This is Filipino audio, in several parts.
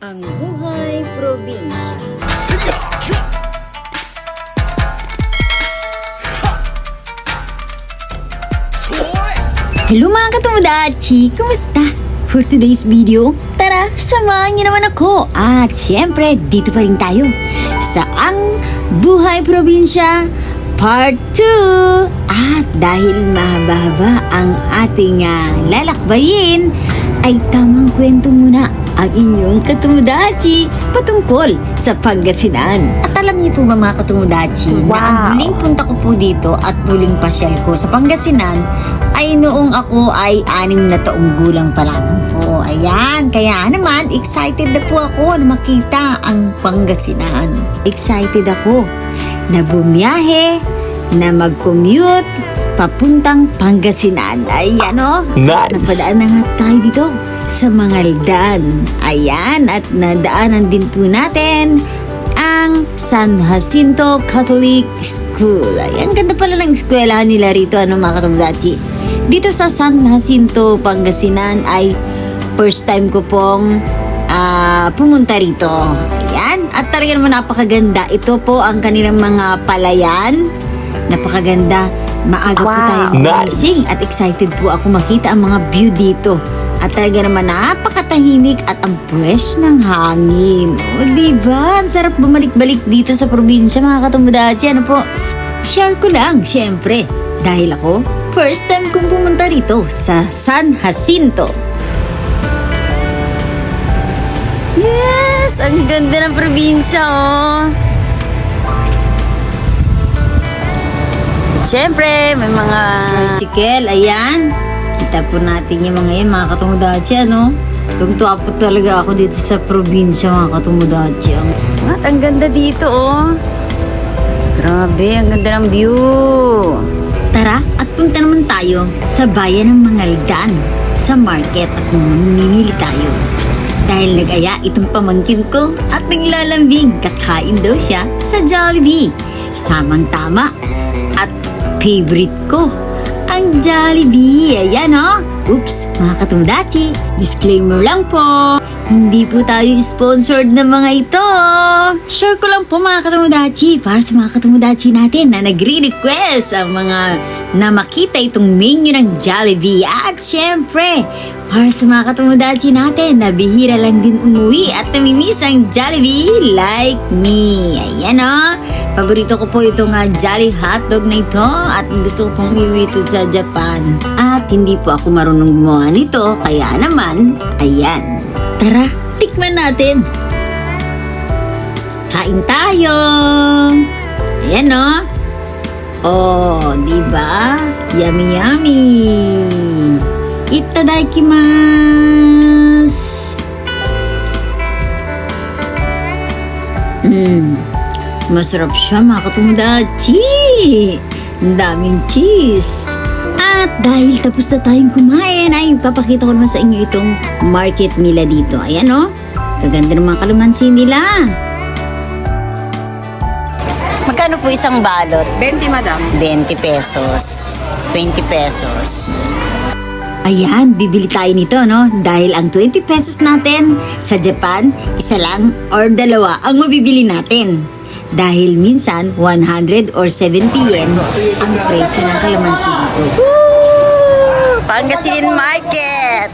Ang buhay probinsya. Hello mga katomodachi! Kumusta? For today's video, tara, samahan niyo naman ako. At syempre, dito pa rin tayo sa Ang Buhay Probinsya Part 2. At dahil mahaba-haba ang ating lalakbayin, ay tamang kwento muna ang inyong katomodachi patungkol sa Pangasinan. At alam niyo po ba mga katomodachi, na ang huling punta ko po dito at huling pasyal ko sa Pangasinan ay noong ako ay 6 na taong gulang pa lamang po. Ayan, kaya naman excited na po ako na makita ang Pangasinan. Excited ako na bumiyahe, na mag-commute papuntang Pangasinan. Ayan o, Nice! napadaan na nga tayo dito sa Mangaldan. Ayan, at nadaanan din po natin ang San Jacinto Catholic School. Ayan, ganda pala ng eskwelahan nila rito, ano mga katomodachi. Dito sa San Jacinto, Pangasinan ay first time ko pong pumunta rito. Ayan, at talaga naman napakaganda. Ito po ang kanilang mga palayan. Napakaganda. Maaga po tayo gumising at excited po ako makita ang mga view dito. At talaga naman napakatahimik at ang fresh ng hangin. O diba? Ang sarap bumalik-balik dito sa probinsya mga katomodachi. Ano po? Share ko lang, syempre. Dahil ako, first time kong pumunta rito sa San Jacinto. Yes! Ang ganda ng probinsya, oh! At syempre, may mga tricycle, ayan. Kita po natin yung mga yan, mga katomodachi, ano? Tungtuwa po talaga ako dito sa probinsya, mga katomodachi. At ang ganda dito, oh. Grabe, ang ganda ng view. Tara, at punta naman tayo sa bayan ng Mangaldan, sa market, at mamimili tayo. Dahil nag-aya itong pamangkin ko at naglalambing, kakain daw siya sa Jollibee. Samang-tama. At favorite ko, ang Jollibee. Ayan o. Oops, mga katomodachi. Disclaimer lang po. Hindi po tayo sponsored ng mga ito. Share ko lang po mga katomodachi para sa mga katomodachi natin na nagre-request ang mga na makita itong menu ng Jollibee. At syempre, para sa mga katomodachi natin na bihira lang din umuwi at namimiss ang Jollibee like me. Ayan o. Paborito ko po itong Jolly Hotdog na ito at gusto ko pong iuwi ito sa Japan. At hindi po ako marunong gumawa nito, kaya naman, ayan. Tara, tikman natin. Kain tayo. Ayan o. Oh, diba? Yummy, yummy. Itadakimasu. Masarap siya mga katomodachi. Ang daming cheese. At dahil tapos na tayong kumain, ay papakita ko naman sa inyo itong market nila dito. Ayan o. Kaganda ng mga kalamansi nila. Magkano po isang balot? 20, madam. 20 pesos. 20 pesos. Ayan, bibili tayo nito, no? Dahil ang 20 pesos natin sa Japan, isa lang or dalawa ang mabibili natin. Dahil minsan, 100 or 70 yen ang presyo ng kalamansi dito. Pangasinan Market!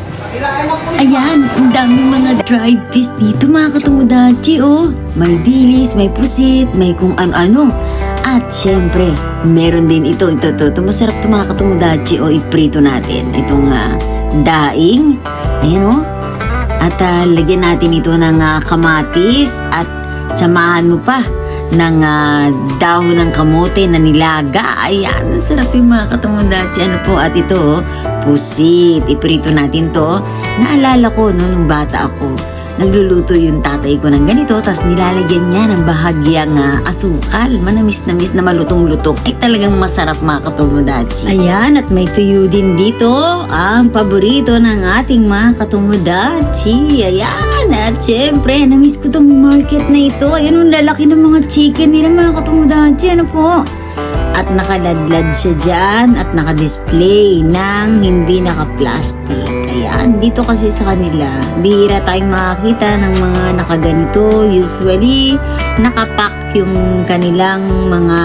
Ayan, ang daming mga dried fish dito mga katomodachi, oh. May dilis, may pusit, may kung ano-ano. At syempre, meron din ito. Masarap ito mga katomodachi, oh. Iprito natin. Itong daing. Ayan, oh. At lagyan natin ito ng kamatis at samahan mo pa ng dahon ng kamote na nilaga. Ayan, sarap yung mga katomodachi. Ano po, at ito, pusit. Iprito natin to. Naalala ko, no, nung bata ako, nagluluto yung tatay ko ng ganito, tapos nilalagyan niya ng bahagyang asukal. Manamis-namis na malutong-lutong. Ay, talagang masarap mga katomodachi. Ayan, at may tuyo din dito. Ang paborito ng ating mga katomodachi. Ayan, at syempre, namiss ko tong market na ito. Ayan, ang lalaki ng mga chicken nila mga katomodachi. Ano po? At nakaladlad siya dyan at nakadisplay ng hindi naka-plastic. Ayan, dito kasi sa kanila, bihira tayong makakita ng mga nakaganito. Usually, nakapack yung kanilang mga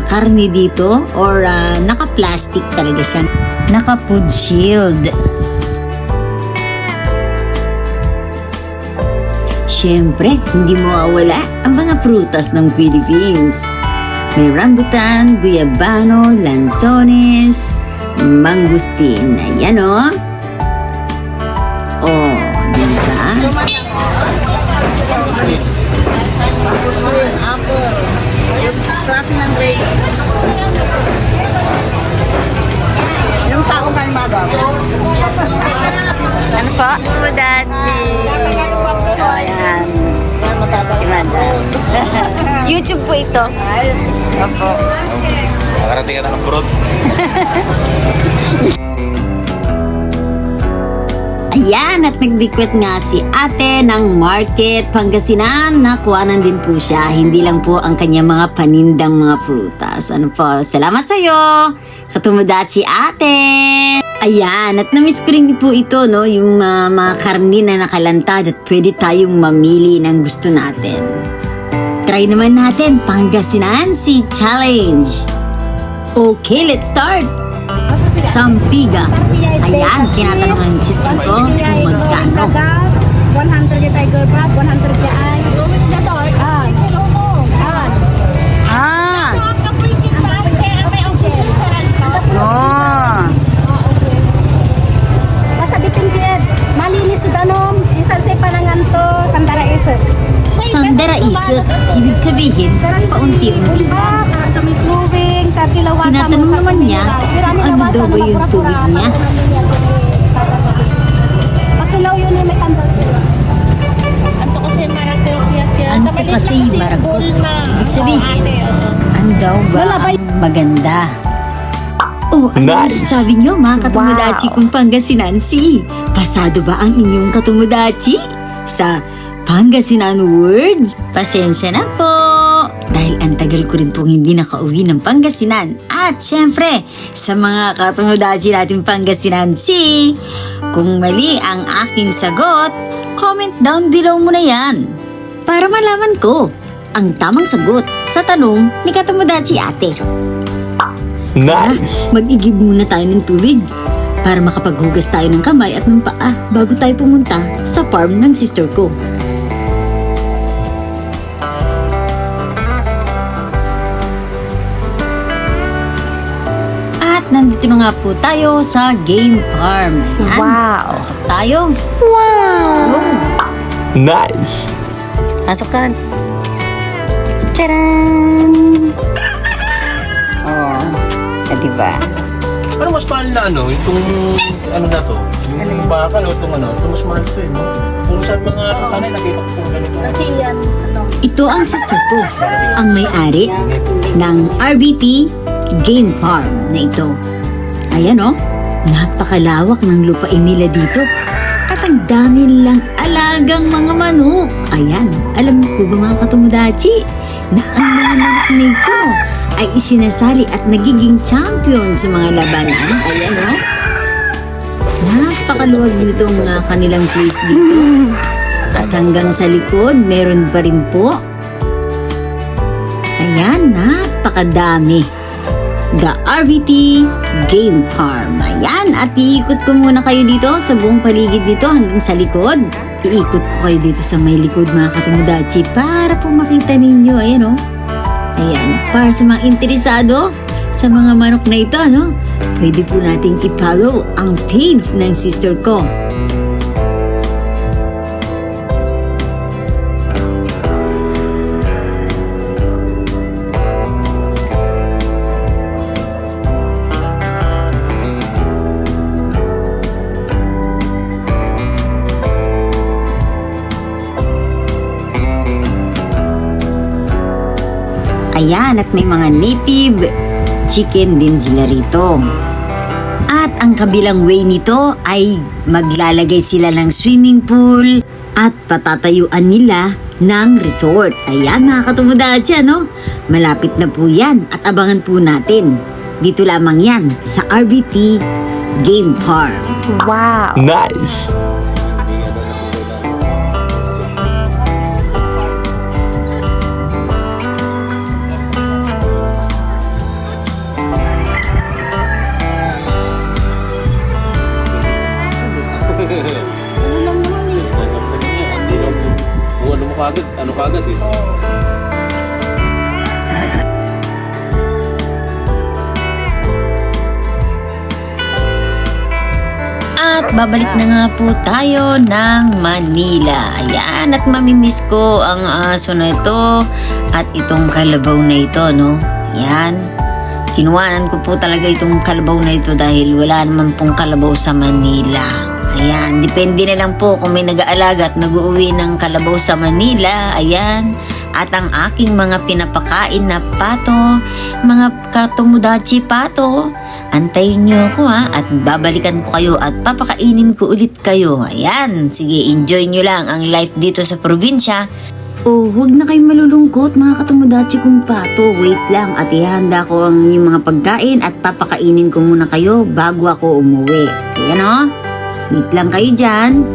karne dito or naka-plastic talaga siya. Naka-food shield. Siyempre, hindi mawawala ang mga prutas ng Philippines. May rambutan, guyabano, lanzones, mangustin. Ayan o. Oh, diba? Apple. Yung klase ng grape. Yung taong kalmado. Ano po? Mudachi. O, ayan. Si Madam. YouTube po ito. Opo. Makarating ka na ng burot. Ayan, at nag-request nga si ate ng Market Pangasinan. Nakuhanan din po siya. Hindi lang po ang kanyang mga panindang mga prutas. Ano po? Salamat sa'yo. Katumudachi ate. Ayan, at na-miss ko rin po ito, no? Yung mga karni na nakalantad at pwede tayong mamili ng gusto natin. Try naman natin Pangasinan si Challenge. Okay, let's start. Sampiga. Ayan, tinatanong ng sister ko kung magkano. 100 yung tiger crab, 100 yung ay. Ah! Oh! Basta dipindied. Malinis yung danom. Isan sa panangan to, tandara iso. Sandara isot, ibig sabihin, paunti-unti lang. Sarang kami tubig, sa tilawasan. Tinatanong naman niya kung ano daw ba yung tubig niya. Pasilaw yun yung may tandar. Anto kasi maragot. Ano po kasi maragot? Ibig sabihin, ano daw ba ang maganda? Oh, ano Nice. sabi niyo mga katumudachi kong Pangasinansi? Pasado ba ang inyong katumudachi? Sa Pangasinan words? Pasensya na po. Dahil ang tagal ko rin pong hindi nakauwi ng Pangasinan. At syempre, sa mga katumudachi natin Pangasinansi, kung mali ang aking sagot, comment down below mo na yan. Para malaman ko ang tamang sagot sa tanong ni katumudachi ate. Nice! Mag-igib muna tayo ng tubig para makapaghugas tayo ng kamay at ng paa bago tayo pumunta sa farm ng sister ko. At nandito na nga po tayo sa game farm. Ayan, Wow. pasok tayo. Wow! Nice! Pasok ka. Tcharan! Oh, diba? Ano mas mahal na ano? Itong ano na to? Yung bakal o itong ano? Ito mas mahal to eh. No? Kung saan mga satanay nakita ko kung ganito. Kasi yan, Ito ang sister ko, ang may-ari ng RBP Game Farm na ito. Ayan o, napakalawak ng lupain nila dito. At ang dami nilang alagang mga manok. Ayan, alam niyo po ba mga katumudachi na ang mga manok na ito ay isinasali at nagiging champion sa mga labanan. Ayan o. Napakaluwag nitong kanilang place dito. At hanggang sa likod, meron pa rin po. Ayan, napakadami. The RVT Game Farm. Ayan, at iikot ko muna kayo dito sa buong paligid dito hanggang sa likod. Iikot ko kayo dito sa may likod mga katumudachi para po makita ninyo. Ayan o. Ayan, para sa mga interesado sa mga manok na ito, ano? Pwede po nating i-follow ang page ng sister ko. Ayan, at may mga native chicken din sila rito. At ang kabilang way nito ay maglalagay sila ng swimming pool at patatayuan nila ng resort. Ayan mga katomodachi, ano? Malapit na po yan at abangan po natin. Dito lamang yan sa RBT Game Farm. Wow! Nice. Ano mo kagad? Ano kagad eh? At babalik na nga po tayo ng Manila. Ayan, at mamimiss ko ang aso na ito at itong kalabaw na ito, no? Ayan. Kinuwanan ko po talaga itong kalabaw na ito dahil wala naman pong kalabaw sa Manila. Ayan, depende na lang po kung may nag-aalaga at nag-uwi ng kalabaw sa Manila. Ayan. At ang aking mga pinapakain na pato, mga katomodachi pato, antayin nyo ako at babalikan ko kayo at papakainin ko ulit kayo. Ayan, sige, enjoy nyo lang ang life dito sa probinsya. Oh, huwag na kayong malulungkot mga katomodachi kong pato. Wait lang at ihanda ko ang yung mga pagkain at papakainin ko muna kayo bago ako umuwi. Ayan o, wait lang kayo dyan.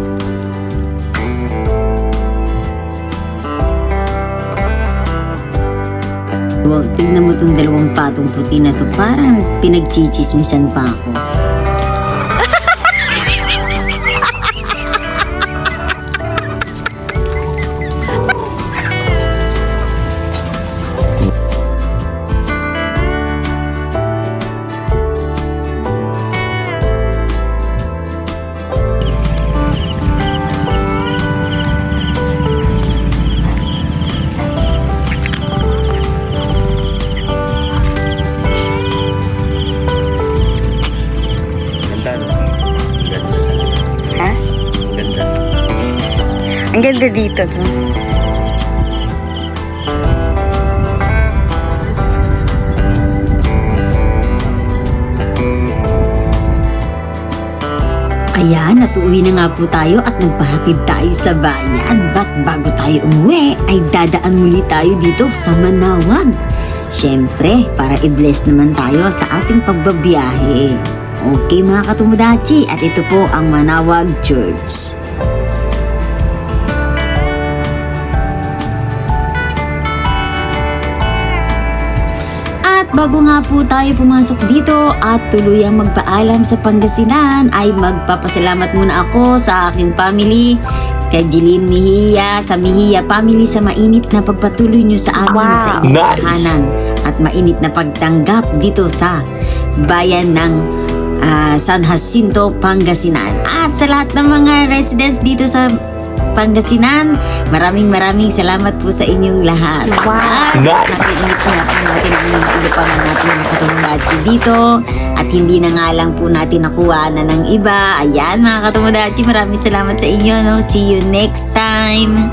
Huwag, tignan mo itong dalawang patong puti na to. Parang pinagchichismisan pa ako. Ganda, no? Ganda. Ha? Ganda. Ang ganda dito. Ayan, natuuwi na nga po tayo at nagpahatid tayo sa bayan. But bago tayo umuwi, ay dadaan muli tayo dito sa Manawag. Siyempre, para i-bless naman tayo sa ating pagbabiyahe. Okay mga katomodachi, at ito po ang Manawag Church. At bago nga po tayo pumasok dito at tuluyang magpaalam sa Pangasinan, ay magpapasalamat muna ako sa aking family, kay Jeline Mejia, sa Mejia family sa mainit na pagpatuloy nyo sa amin sa inyong Nice. tahanan at mainit na pagtanggap dito sa bayan ng San Jacinto, Pangasinan. At sa lahat ng mga residents dito sa Pangasinan, maraming salamat po sa inyong lahat. Wow. At Nice. nakiinit na po natin ang mga ulupangan natin mga katomodachi dito. At hindi na nga lang po natin nakuha na ng iba. Ayan mga katomodachi, maraming salamat sa inyo. No? See you next time.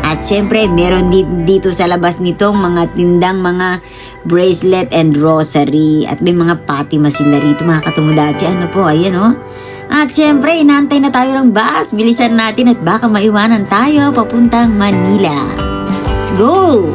At syempre, meron dito sa labas nitong mga tindang mga bracelet and rosary. At may mga pati masila rito mga katomodachi. Ano po, ayan o. At syempre, inaantay na tayo ng bus. Bilisan natin at baka maiwanan tayo papuntang Manila. Let's go!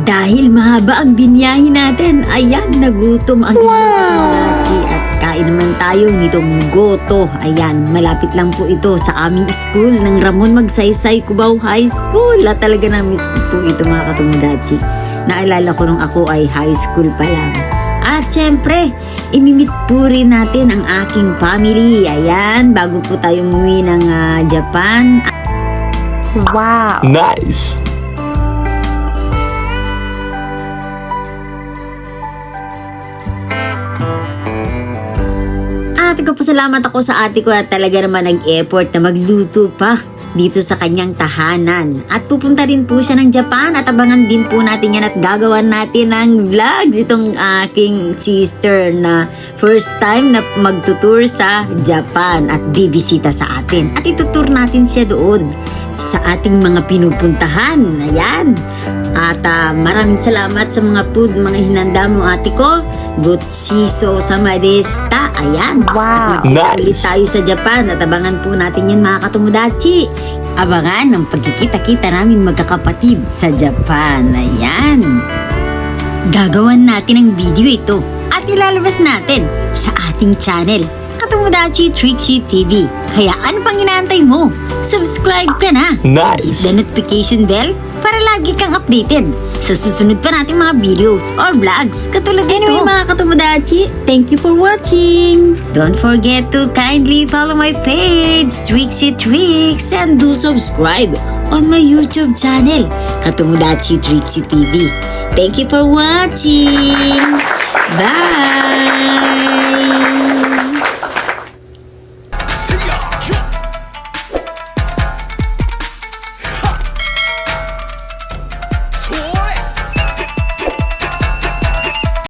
Dahil mahaba ang binyahe natin, ayan, nagutom ang katomodachi at kain naman tayo nitong goto. Ayan, malapit lang po ito sa aming school ng Ramon Magsaysay, Cubao High School. At talaga na-miss ko po ito mga katomodachi. Naalala ko nung ako ay high school pa lang. At syempre, imimit po rin natin ang aking family. Ayan, bago po tayo umuwi ng Japan. Wow! Nice. At nagpapasalamat ako sa ate ko at talaga naman nag-effort na magluto pa dito sa kanyang tahanan. At pupunta rin po siya ng Japan at abangan din po natin yan at gagawan natin ng vlogs. Itong aking sister na first time na magtutour sa Japan at bibisita sa atin. At itutour natin siya doon sa ating mga pinupuntahan. Ayan. At maraming salamat sa mga food, mga hinanda mo ate ko. Gochiso samadeshita. Ayan. Wow. At magkita ulit tayo sa Japan at abangan po natin yan mga katomodachi. Abangan ang pagkikita-kita namin magkakapatid sa Japan. Ayan. Gagawan natin ang video ito at ilalabas natin sa ating channel, Katomodachi Trixie TV. Kaya ano pang inaantay mo? Subscribe ka na. Hit the notification bell para lagi kang updated sa susunod pa nating mga videos or vlogs katulad nito. Anyway mga Katomodachi, thank you for watching. Don't forget to kindly follow my page, Trixie Tricks, and do subscribe on my YouTube channel, Katomodachi Trixie TV. Thank you for watching. Bye!